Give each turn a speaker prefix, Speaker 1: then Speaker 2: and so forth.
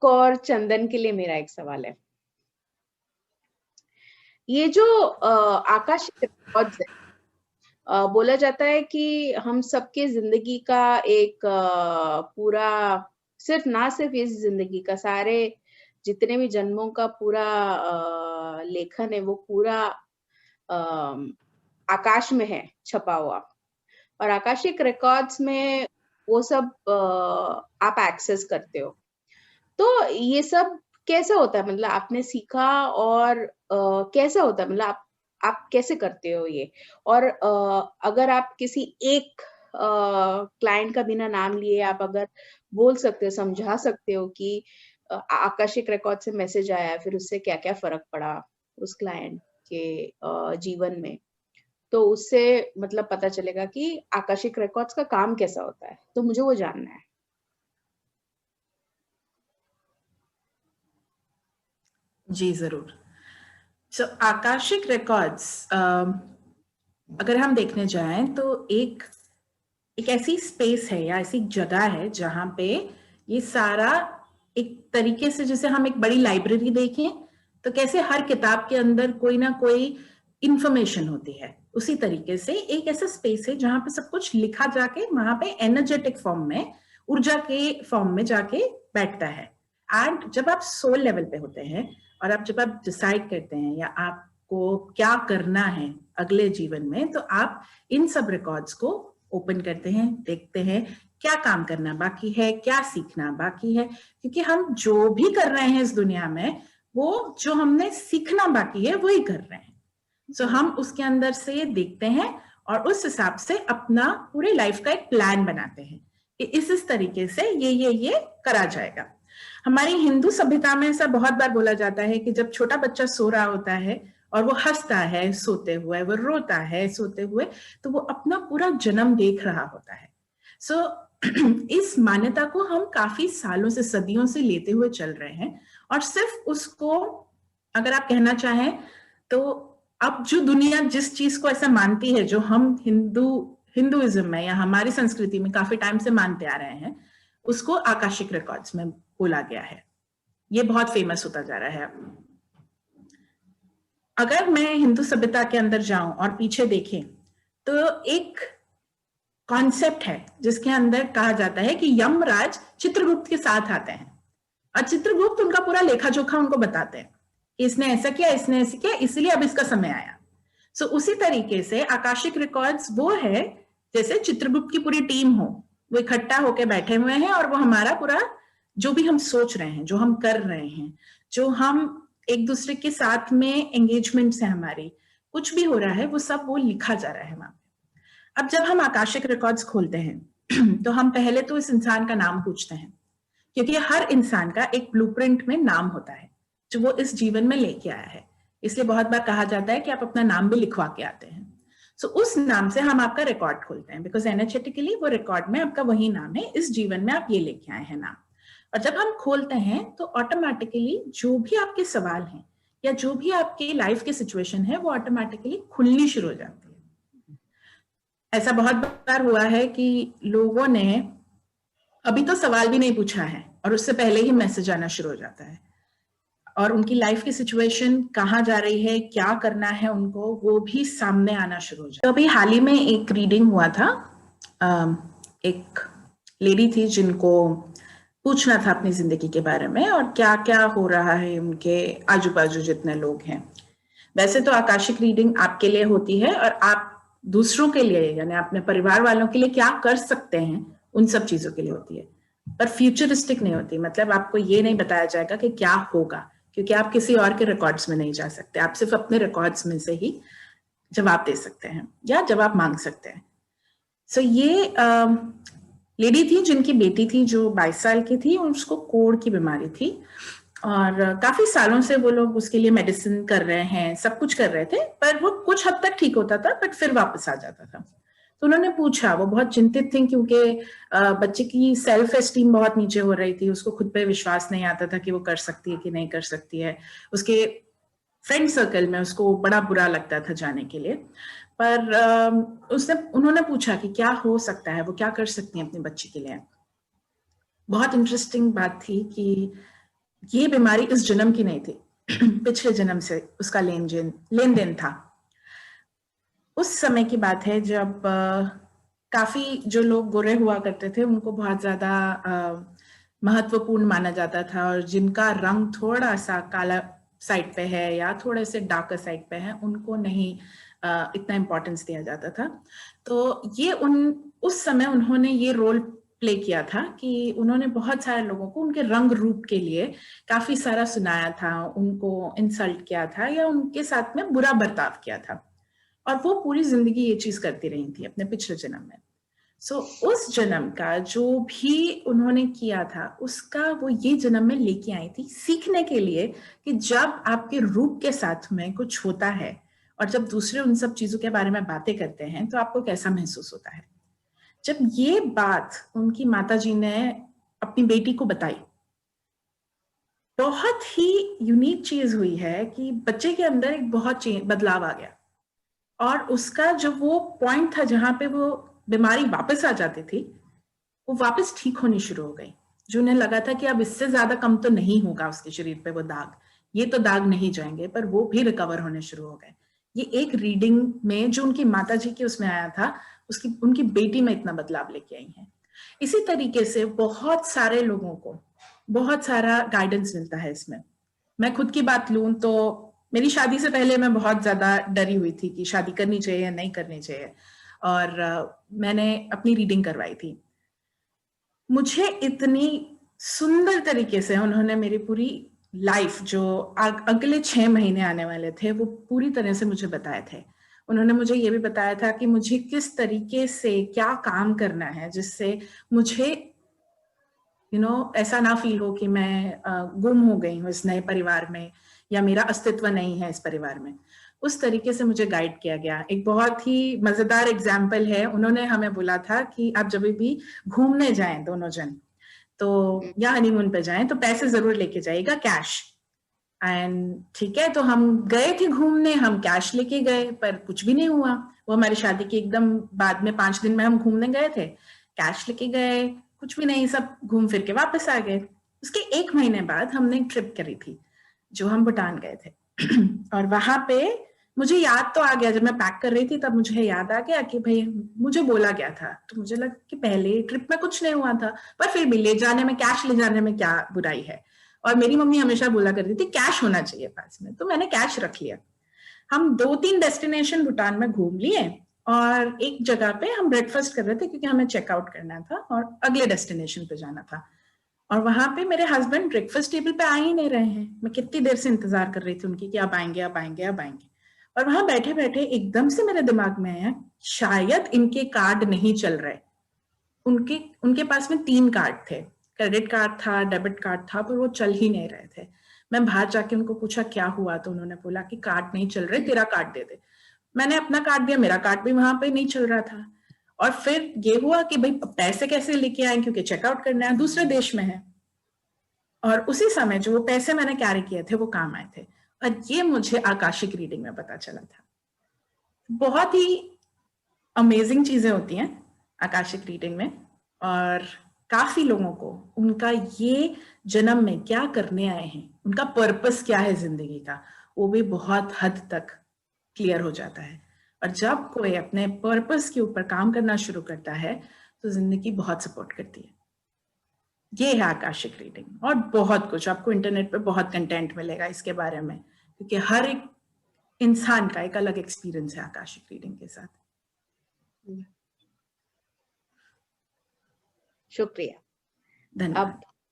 Speaker 1: आपको और चंदन के लिए मेरा एक सवाल है। ये जो आकाशिक रिकॉर्ड्स है, बोला जाता है कि हम सबके ज़िंदगी का एक पूरा सिर्फ़ इस ज़िंदगी का सारे जितने भी जन्मों का पूरा लेखन है वो पूरा अ, आकाश में है छपा हुआ और आकाशिक रिकॉर्ड्स में वो सब आप एक्सेस करते हो। तो ये सब कैसे होता है? मतलब आपने सीखा और कैसे होता है? मतलब आप कैसे करते हो ये? और अगर आप किसी एक क्लाइंट का बिना नाम लिए आप अगर बोल सकते हो, समझा सकते हो कि आकाशिक रिकॉर्ड से मैसेज आया, फिर उससे क्या-क्या फ़र्क पड़ा उस क्लाइंट के जीवन में? तो उससे मतलब पता चलेगा कि आकाशिक रिकॉर्ड्स का काम कैसा होता है। तो मुझे वो जानना है।
Speaker 2: जी जरूर। आकाशिक रिकॉर्ड्स अगर हम देखने जाएं तो एक ऐसी स्पेस है या ऐसी जगह है जहां पे ये सारा एक तरीके से, जैसे हम एक बड़ी लाइब्रेरी देखें तो कैसे हर किताब के अंदर कोई ना कोई इंफॉर्मेशन होती है, उसी तरीके से एक ऐसा स्पेस है जहां पे सब कुछ लिखा जाके वहां पे एनर्जेटिक फॉर्म में, ऊर्जा के फॉर्म में जाके बैठता है। एंड जब आप सोल लेवल पे होते हैं और जब आप डिसाइड करते हैं या आपको क्या करना है अगले जीवन में, तो आप इन सब रिकॉर्ड्स को ओपन करते हैं, देखते हैं क्या काम करना बाकी है, क्या सीखना बाकी है, क्योंकि हम जो भी कर रहे हैं इस दुनिया में वो जो हमने सीखना बाकी है वही कर रहे हैं। सो हम उसके अंदर से देखते हैं और उस हिसाब से अपना पूरे लाइफ का एक प्लान बनाते हैं कि इस तरीके से ये करा जाएगा। हमारी हिंदू सभ्यता में ऐसा बहुत बार बोला जाता है कि जब छोटा बच्चा सो रहा होता है और वो हंसता है सोते हुए, वो रोता है सोते हुए, तो वो अपना पूरा जन्म देख रहा होता है। सो इस मान्यता को हम काफी सालों से, सदियों से लेते हुए चल रहे हैं और सिर्फ उसको अगर आप कहना चाहें तो अब जो दुनिया जिस चीज को ऐसा मानती है, जो हम हिंदुइज्म में या हमारी संस्कृति में काफी टाइम से मानते आ रहे हैं, उसको आकाशिक रिकॉर्ड्स में बोला गया है। ये बहुत फेमस होता जा रहा है। अगर मैं हिंदू सभ्यता के अंदर जाऊं और पीछे देखें तो एक कॉन्सेप्ट है जिसके अंदर कहा जाता है कि यमराज चित्रगुप्त के साथ आते हैं और चित्रगुप्त उनका पूरा लेखा जोखा उनको बताते हैं कि इसने ऐसा किया, इसने ऐसा किया, इसलिए अब इसका समय आया। सो उसी तरीके से आकाशिक रिकॉर्ड्स वो है जैसे चित्रगुप्त की पूरी टीम हो, वो इकट्ठा होकर बैठे हुए हैं और वो हमारा पूरा जो भी हम सोच रहे हैं, जो हम कर रहे हैं, जो हम एक दूसरे के साथ में एंगेजमेंट है हमारी, कुछ भी हो रहा है वो सब वो लिखा जा रहा है वहां पे। अब जब हम आकाशिक रिकॉर्ड्स खोलते हैं तो हम पहले तो इस इंसान का नाम पूछते हैं, क्योंकि हर इंसान का एक ब्लूप्रिंट में नाम होता है जो वो इस जीवन में लेके आया है। इसलिए बहुत बार कहा जाता है कि आप अपना नाम भी लिखवा के आते हैं। सो उस नाम से हम आपका रिकॉर्ड खोलते हैं, बिकॉज एनर्जेटिकली वो रिकॉर्ड में आपका वही नाम है, इस जीवन में आप ये लेके आए हैं नाम। और जब हम खोलते हैं तो ऑटोमेटिकली जो भी आपके सवाल हैं या जो भी आपकी लाइफ की सिचुएशन है वो ऑटोमेटिकली खुलनी शुरू हो जाती है। ऐसा बहुत बार हुआ है कि लोगों ने अभी तो सवाल भी नहीं पूछा है और उससे पहले ही मैसेज आना शुरू हो जाता है और उनकी लाइफ की सिचुएशन कहाँ जा रही है, क्या करना है उनको, वो भी सामने आना शुरू हो जाता है। तो अभी हाल ही में एक रीडिंग हुआ था। एक लेडी थी जिनको पूछना था अपनी जिंदगी के बारे में और क्या क्या हो रहा है उनके आजू बाजू जितने लोग हैं। वैसे तो आकाशिक रीडिंग आपके लिए होती है और आप दूसरों के लिए यानी अपने परिवार वालों के लिए क्या कर सकते हैं उन सब चीजों के लिए होती है, पर फ्यूचरिस्टिक नहीं होती। मतलब आपको ये नहीं बताया जाएगा कि क्या होगा, क्योंकि आप किसी और के रिकॉर्ड्स में नहीं जा सकते। आप सिर्फ अपने रिकॉर्ड्स में से ही जवाब दे सकते हैं या जवाब मांग सकते हैं। सो ये लेडी थी जिनकी बेटी थी जो 22 साल की थी, उसको कोढ़ की बीमारी थी और काफी सालों से वो लोग उसके लिए मेडिसिन कर रहे हैं, सब कुछ कर रहे थे, पर वो कुछ हद तक ठीक होता था बट फिर वापस आ जाता था। तो उन्होंने पूछा, वो बहुत चिंतित थी क्योंकि बच्चे की सेल्फ एस्टीम बहुत नीचे हो रही थी, उसको खुद पे विश्वास नहीं आता था कि वो कर सकती है कि नहीं कर सकती है। उसके फ्रेंड सर्कल में उसको बड़ा बुरा लगता था जाने के लिए, पर उन्होंने पूछा कि क्या हो सकता है, वो क्या कर सकती हैं अपने बच्चे के लिए। बहुत इंटरेस्टिंग बात थी कि ये बीमारी इस जन्म की नहीं थी, पिछले जन्म से उसका लेन देन था। उस समय की बात है जब काफी जो लोग गोरे हुआ करते थे उनको बहुत ज्यादा महत्वपूर्ण माना जाता था, और जिनका रंग थोड़ा सा काला साइड पे है या थोड़े से डार्कर साइड पे है उनको नहीं इतना इम्पोर्टेंस दिया जाता था। तो ये उस समय उन्होंने ये रोल प्ले किया था कि उन्होंने बहुत सारे लोगों को उनके रंग रूप के लिए काफी सारा सुनाया था, उनको इंसल्ट किया था या उनके साथ में बुरा बर्ताव किया था, और वो पूरी जिंदगी ये चीज करती रही थी अपने पिछले जन्म में। सो उस जन्म का जो भी उन्होंने किया था उसका वो ये जन्म में लेके आई थी, सीखने के लिए कि जब आपके रूप के साथ में कुछ होता है और जब दूसरे उन सब चीजों के बारे में बातें करते हैं तो आपको कैसा महसूस होता है। जब ये बात उनकी माताजी ने अपनी बेटी को बताई, बहुत ही यूनिक चीज हुई है कि बच्चे के अंदर एक बहुत बदलाव आ गया, और उसका जो वो पॉइंट था जहां पे वो बीमारी वापस आ जाती थी वो वापस ठीक होनी शुरू हो गई। जो उन्हें लगा था कि अब इससे ज्यादा कम तो नहीं होगा उसके शरीर पे वो दाग, ये तो दाग नहीं जाएंगे, पर वो भी रिकवर होने शुरू हो गए। ये एक रीडिंग में जो उनकी माताजी के उसमें आया था, उनकी बेटी में इतना बदलाव लेके आई है। इसी तरीके से बहुत सारे लोगों को बहुत सारा गाइडेंस मिलता है इसमें। मैं खुद की बात लूं तो मेरी शादी से पहले मैं बहुत ज्यादा डरी हुई थी कि शादी करनी चाहिए या नहीं करनी चाहिए, और मैंने अपनी रीडिंग करवाई थी। मुझे इतनी सुंदर तरीके से उन्होंने मेरी पूरी लाइफ जो अगले 6 महीने आने वाले थे वो पूरी तरह से मुझे बताए थे। उन्होंने मुझे ये भी बताया था कि मुझे किस तरीके से क्या काम करना है जिससे मुझे ऐसा ना फील हो कि मैं गुम हो गई हूँ इस नए परिवार में या मेरा अस्तित्व नहीं है इस परिवार में। उस तरीके से मुझे गाइड किया गया। एक बहुत ही मजेदार एग्जाम्पल है, उन्होंने हमें बोला था कि आप जब भी घूमने जाएं दोनों जन तो या हनीमून पे जाएं तो पैसे जरूर लेके जाइएगा, कैश। एंड ठीक है, तो हम गए थे घूमने, हम कैश लेके गए पर कुछ भी नहीं हुआ। वो हमारी शादी के एकदम बाद में 5 दिन में हम घूमने गए थे, कैश लेके गए, कुछ भी नहीं, सब घूम फिर के वापस आ गए। उसके 1 महीने बाद हमने एक ट्रिप करी थी जो हम भूटान गए थे और वहां पे मुझे याद तो आ गया, जब मैं पैक कर रही थी तब मुझे याद आ गया कि भाई मुझे बोला गया था, तो मुझे लगा कि पहले ट्रिप में कुछ नहीं हुआ था, पर फिर भी ले जाने में, कैश ले जाने में क्या बुराई है। और मेरी मम्मी हमेशा बोला करती थी कैश होना चाहिए पास में, तो मैंने कैश रख लिया। हम 2-3 डेस्टिनेशन भूटान में घूम लिए, और एक जगह पे हम ब्रेकफास्ट कर रहे थे क्योंकि हमें चेकआउट करना था और अगले डेस्टिनेशन पे जाना था। और वहां पे मेरे हस्बैंड ब्रेकफास्ट टेबल पे आ ही नहीं रहे हैं। मैं कितनी देर से इंतजार कर रही थी उनकी कि अब आएंगे अब आएंगे अब आएंगे। और वहां बैठे बैठे एकदम से मेरे दिमाग में आया शायद इनके कार्ड नहीं चल रहे। उनके उनके पास में 3 कार्ड थे, क्रेडिट कार्ड था, डेबिट कार्ड था, पर वो चल ही नहीं रहे थे। मैं बाहर जाके उनको पूछा क्या हुआ, तो उन्होंने बोला कि कार्ड नहीं चल रहे, तेरा कार्ड दे दे। मैंने अपना कार्ड दिया, मेरा कार्ड भी वहां पे नहीं चल रहा था। और फिर ये हुआ कि भाई पैसे कैसे लेके आए, क्योंकि चेकआउट करना है, दूसरे देश में है। और उसी समय जो वो पैसे मैंने कैरी किए थे वो काम आए थे, और ये मुझे आकाशिक रीडिंग में पता चला था। बहुत ही अमेजिंग चीजें होती हैं आकाशिक रीडिंग में, और काफी लोगों को उनका ये जन्म में क्या करने आए हैं, उनका पर्पस क्या है जिंदगी का, वो भी बहुत हद तक क्लियर हो जाता है। और जब कोई अपने पर्पस के ऊपर काम करना शुरू करता है तो जिंदगी बहुत सपोर्ट करती है। ये है आकाशिक रीडिंग। और बहुत कुछ आपको इंटरनेट पे बहुत कंटेंट मिलेगा इसके बारे में, क्योंकि हर एक इंसान का एक अलग एक्सपीरियंस है आकाशिक रीडिंग के साथ।
Speaker 1: शुक्रिया।
Speaker 2: धन्यवाद।